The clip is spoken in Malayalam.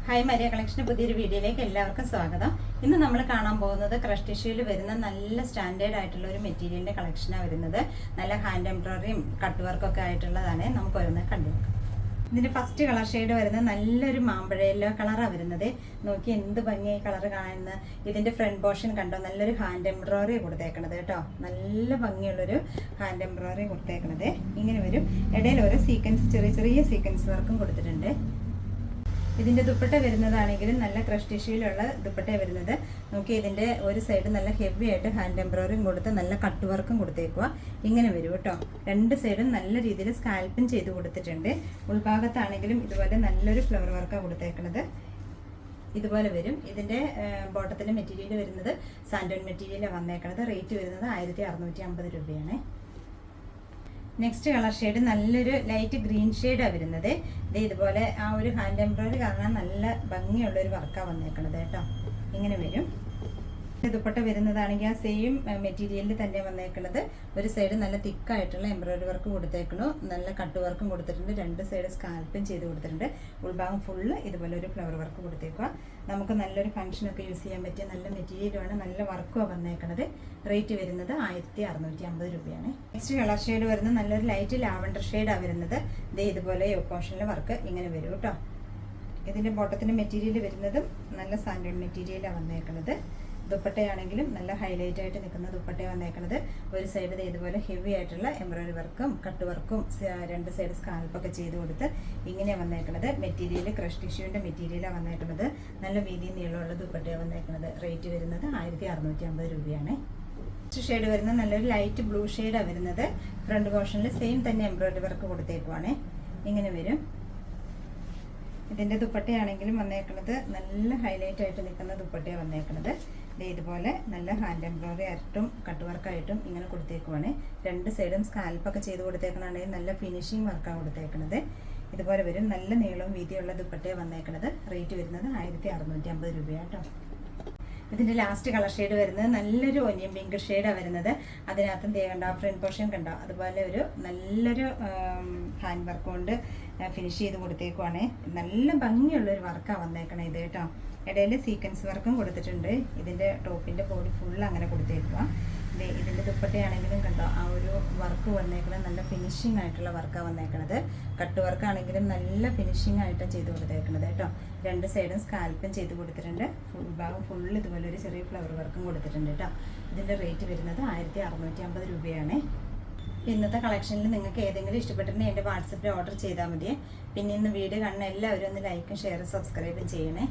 ഹായ് മരിയ കളക്ഷൻ്റെ പുതിയൊരു വീഡിയോയിലേക്ക് എല്ലാവർക്കും സ്വാഗതം. ഇന്ന് നമ്മൾ കാണാൻ പോകുന്നത് ക്രഷ് ടിഷ്യൂവിൽ വരുന്ന നല്ല സ്റ്റാൻഡേർഡ് ആയിട്ടുള്ള ഒരു മെറ്റീരിയലിൻ്റെ കളക്ഷനാണ് വരുന്നത്. നല്ല ഹാൻഡ് എംബ്രോയിഡറിയും കട്ട് വർക്കൊക്കെ ആയിട്ടുള്ളതാണ്. നമുക്ക് ഓരോന്ന് കണ്ടു നോക്കാം. ഇതിൻ്റെ ഫസ്റ്റ് കളർ ഷെയ്ഡ് വരുന്നത് നല്ലൊരു മാമ്പഴ യെല്ലോ കളറാണ് വരുന്നത്. നോക്കി എന്ത് ഭംഗിയായി കളർ കാണുന്നത്. ഇതിൻ്റെ ഫ്രണ്ട് പോർഷൻ കണ്ടോ, നല്ലൊരു ഹാൻഡ് എംബ്രോയിഡറി കൊടുത്തേക്കണത് കേട്ടോ. നല്ല ഭംഗിയുള്ളൊരു ഹാൻഡ് എംബ്രോയിഡറി കൊടുത്തേക്കണത്. ഇങ്ങനെ വരും. ഇടയിൽ ഓരോ സീക്വൻസ്, ചെറിയ ചെറിയ സീക്വൻസ് വർക്കും കൊടുത്തിട്ടുണ്ട്. ഇതിൻ്റെ ദുപ്പട്ട വരുന്നതാണെങ്കിലും നല്ല ക്രഷ് ടിഷ്യൂവിലുള്ള ദുപ്പട്ട വരുന്നത്. നോക്കി ഇതിൻ്റെ ഒരു സൈഡ് നല്ല ഹെവി ആയിട്ട് ഹാൻഡ് എംബ്രോയിഡറിയും കൊടുത്ത് നല്ല കട്ട് വർക്കും കൊടുത്തേക്കുക. ഇങ്ങനെ വരും കേട്ടോ. രണ്ട് സൈഡും നല്ല രീതിയിൽ സ്കാൽപ്പും ചെയ്ത് കൊടുത്തിട്ടുണ്ട്. ഉൾഭാഗത്താണെങ്കിലും ഇതുപോലെ നല്ലൊരു ഫ്ലവർ വർക്കാണ് കൊടുത്തേക്കുന്നത്. ഇതുപോലെ വരും. ഇതിൻ്റെ ബോട്ടത്തിൻ്റെ മെറ്റീരിയൽ വരുന്നത് സാൻഡോൺ മെറ്റീരിയലാണ് വന്നേക്കുന്നത്. റേറ്റ് വരുന്നത് 1650 രൂപയാണ്. നെക്സ്റ്റ് കളർ ഷെയ്ഡ് നല്ലൊരു ലൈറ്റ് ഗ്രീൻ ഷെയ്ഡാണ് വരുന്നത്. ഇതുപോലെ ആ ഒരു ഹാൻഡ് എംബ്രോയിഡറി കാണാൻ നല്ല ഭംഗിയുള്ളൊരു വർക്കാണ് വന്നേക്കുന്നത് കേട്ടോ. ഇങ്ങനെ വരും. ദുപ്പട്ട വരുന്നതാണെങ്കിൽ ആ സെയിം മെറ്റീരിയലിൽ തന്നെ വന്നേക്കുന്നത്. ഒരു സൈഡ് നല്ല തിക്കായിട്ടുള്ള എംബ്രോയിഡറി വർക്ക് കൊടുത്തേക്കണു. നല്ല കട്ട് വർക്കും കൊടുത്തിട്ടുണ്ട്. രണ്ട് സൈഡ് സ്കാൽപ്പും ചെയ്ത് കൊടുത്തിട്ടുണ്ട്. ഉൾഭാഗം ഫുള്ള് ഇതുപോലെ ഒരു ഫ്ലവർ വർക്ക് കൊടുത്തേക്കുക. നമുക്ക് നല്ലൊരു ഫംഗ്ഷനൊക്കെ യൂസ് ചെയ്യാൻ പറ്റിയ നല്ല മെറ്റീരിയലുമാണ്. നല്ല വർക്കുമാണ് വന്നേക്കുന്നത്. റേറ്റ് വരുന്നത് 1650 രൂപയാണ്. നെക്സ്റ്റ് കളർ ഷെയ്ഡ് വരുന്നത് നല്ലൊരു ലൈറ്റ് ലാവണ്ടർ ഷെയ്ഡാണ് വരുന്നത്. ഇതുപോലെ പോർഷനിലെ വർക്ക് ഇങ്ങനെ വരും കേട്ടോ. ഇതിൻ്റെ ബോട്ടത്തിൻ്റെ മെറ്റീരിയൽ വരുന്നതും നല്ല സാൻഡോൺ മെറ്റീരിയലാണ് വന്നേക്കുന്നത്. ദുപ്പട്ടയാണെങ്കിലും നല്ല ഹൈലൈറ്റ് ആയിട്ട് നിൽക്കുന്ന ദുപ്പട്ട വന്നേക്കുന്നത്. ഒരു സൈഡ് ഇതുപോലെ ഹെവി ആയിട്ടുള്ള എംബ്രോയിഡറി വർക്കും കട്ട് വർക്കും രണ്ട് സൈഡ് സ്കാൽപ്പൊക്കെ ചെയ്ത് കൊടുത്ത് ഇങ്ങനെ വന്നേക്കുന്നത്. മെറ്റീരിയൽ ക്രഷ് ടിഷ്യൂവിൻ്റെ മെറ്റീരിയലാണ് വന്നേക്കുന്നത്. നല്ല വീതി നീളമുള്ള ദുപ്പട്ടയാണ് വന്നേക്കുന്നത്. റേറ്റ് വരുന്നത് 1650 രൂപയാണ്. നെക്സ്റ്റ് ഷെയ്ഡ് വരുന്നത് നല്ലൊരു ലൈറ്റ് ബ്ലൂ ഷെയ്ഡാണ് വരുന്നത്. ഫ്രണ്ട് പോർഷനിൽ സെയിം തന്നെ എംബ്രോയിഡറി വർക്ക് കൊടുത്തേക്കുവാണ്. ഇങ്ങനെ വരും. ഇതിൻ്റെ ദുപ്പട്ടയാണെങ്കിലും വന്നേക്കുന്നത് നല്ല ഹൈലൈറ്റ് ആയിട്ട് നിൽക്കുന്ന ദുപ്പട്ടയാണ് വന്നേക്കുന്നത്. ഇതുപോലെ നല്ല ഹാൻഡ് എംബ്രോയിഡറി ആയിട്ടും കട്ട് വർക്കായിട്ടും ഇങ്ങനെ കൊടുത്തേക്കുവാണ്. രണ്ട് സൈഡും സ്കാൽപ്പൊക്കെ ചെയ്ത് കൊടുത്തേക്കണമെങ്കിൽ നല്ല ഫിനിഷിങ് വർക്കാണ് കൊടുത്തേക്കുന്നത്. ഇതുപോലെ വരും. നല്ല നീളവും വീതിയുള്ള ദുപ്പട്ടയാണ് വന്നേക്കുന്നത്. റേറ്റ് വരുന്നത് 1650 രൂപയാണ് കേട്ടോ. ഇതിൻ്റെ ലാസ്റ്റ് കളർ ഷെയ്ഡ് വരുന്നത് നല്ലൊരു ഒനിയൻ പിങ്ക് ഷെയ്ഡാണ് വരുന്നത്. അതിനകത്തും കണ്ടോ, ഫ്രണ്ട് പോർഷൻ കണ്ടോ, അതുപോലെ ഒരു നല്ലൊരു ഹാൻഡ് വർക്ക് കൊണ്ട് ഫിനിഷ് ചെയ്ത് കൊടുത്തേക്കുവാണ്. നല്ല ഭംഗിയുള്ളൊരു വർക്കാണ് വന്നേക്കണേ ഇത് കേട്ടോ. ഇടയിൽ സീക്വൻസ് വർക്കും കൊടുത്തിട്ടുണ്ട്. ഇതിൻ്റെ ടോപ്പിൻ്റെ ബോഡി ഫുൾ അങ്ങനെ കൊടുത്തേക്കുക. ഇതിൻ്റെ ദുപ്പട്ടയാണെങ്കിലും കണ്ടോ, ആ ഒരു വർക്ക് വന്നേക്കുന്നത് നല്ല ഫിനിഷിംഗ് ആയിട്ടുള്ള വർക്കാണ് വന്നേക്കണത്. കട്ട് വർക്കാണെങ്കിലും നല്ല ഫിനിഷിംഗ് ആയിട്ടാണ് ചെയ്ത് കൊടുത്തേക്കണത് കേട്ടോ. രണ്ട് സൈഡും സ്കാൽപ്പും ചെയ്ത് കൊടുത്തിട്ടുണ്ട്. ഫുൾ ഭാഗം ഫുള്ള് ഇതുപോലെ ഒരു ചെറിയ ഫ്ലവർ വർക്കും കൊടുത്തിട്ടുണ്ട് കേട്ടോ. ഇതിൻ്റെ റേറ്റ് വരുന്നത് 1650 രൂപയാണ്. ഇന്നത്തെ കളക്ഷനിൽ നിങ്ങൾക്ക് ഏതെങ്കിലും ഇഷ്ടപ്പെട്ടിട്ടുണ്ടെങ്കിൽ എൻ്റെ വാട്സപ്പിൽ ഓർഡർ ചെയ്താൽ മതിയേ. പിന്നെ ഇന്ന് വീഡിയോ കാണുന്ന എല്ലാവരും ഒന്ന് ലൈക്കും ഷെയറും സബ്സ്ക്രൈബും ചെയ്യണേ.